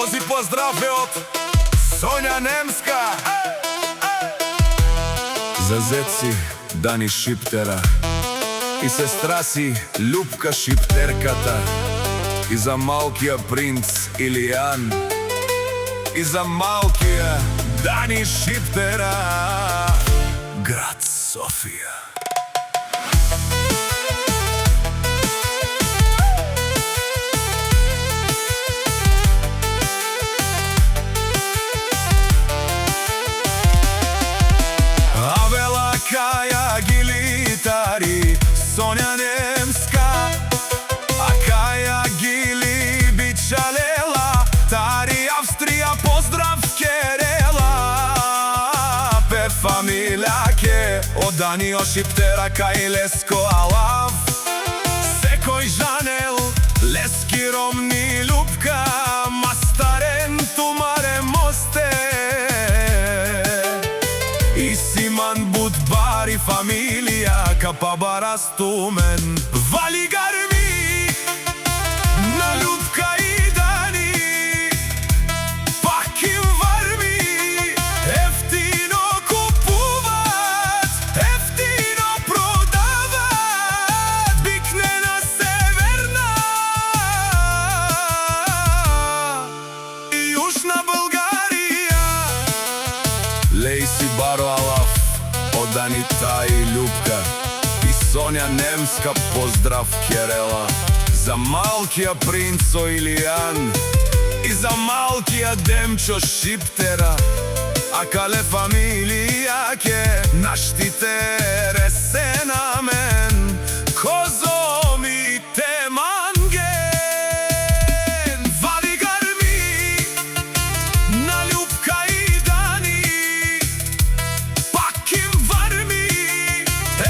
Този поздрав е од Сонја Немска. За зет си Дани Шиптера и сестра си Љупка Шиптерката, и за малкиот принц Илијан, и за малкиот Дани Шиптера, град Софија. Каја Гилитари, Сонја Немска, а Каја Гили Бичалела, Тари Австрија, поздрав Керела. Пе фамилија ке од Данио Шиптера кај Леско Алав, секој Жанел, Лески Ромни, Љупка, Мастарен, Тумаре, Мосте и Симан Будбари, фамилија Капабара, Стумен, Вали Гарми, на Љупка и Дани, пак им варми, ефтино купуват, ефтино продават, бикнена северна и јужна Българија. Лејси Баро Алав, од Данита и Љупка, и Сонја Немска, поздрав Керела. За малкиот принцо Илијан и за малкиот Демчо Шиптера, а кале фамилија ке наштите ресена мен, Козом и Теманген. Вали Гарми, на Љупка и Дани, пак им варми,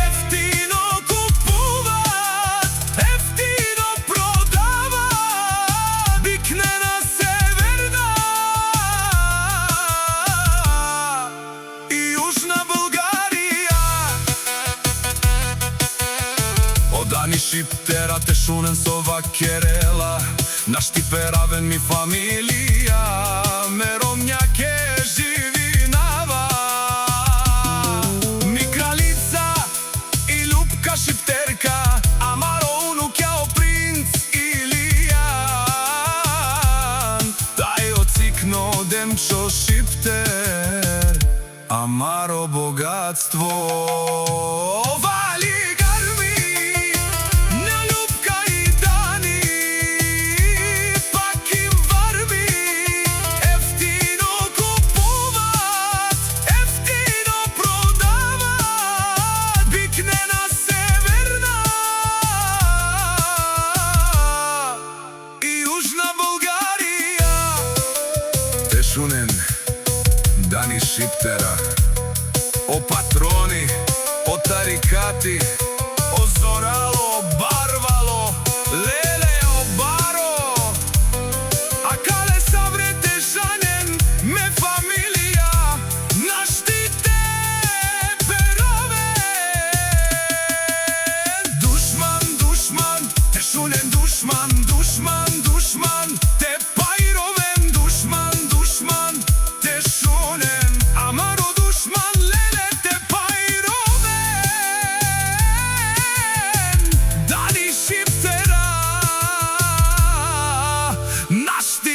ефтино купуват, ефтино продават, бикнена северна и јужна Българија. Од Дани Шиптера те шунен со Вакерела, на Штиперавен ми фамилија, ме ромња ке живи нава. Ми кралица и Љупка Шиптерка, Амаро унуќао принц Илијан, тај оцикно Демчо Шиптер, Амаро богатство. Вали Гарми, на Љупка и Дани, пак им варми, ефтино купуват, ефтино продават, бикнена северна и јужна Българија. Те шунен Дани Шиптера, о патрони, о тарикати, о зорало, барвало, леле, о баро, а кале сабрете Жанен, ме фамилија, наштите перовен. Душман, душман, те шунен душман, душман, душман, те пајровен, душман, душман, те шунен, Амаро душман, леле, те пајровен. Дани Шиптера, нашти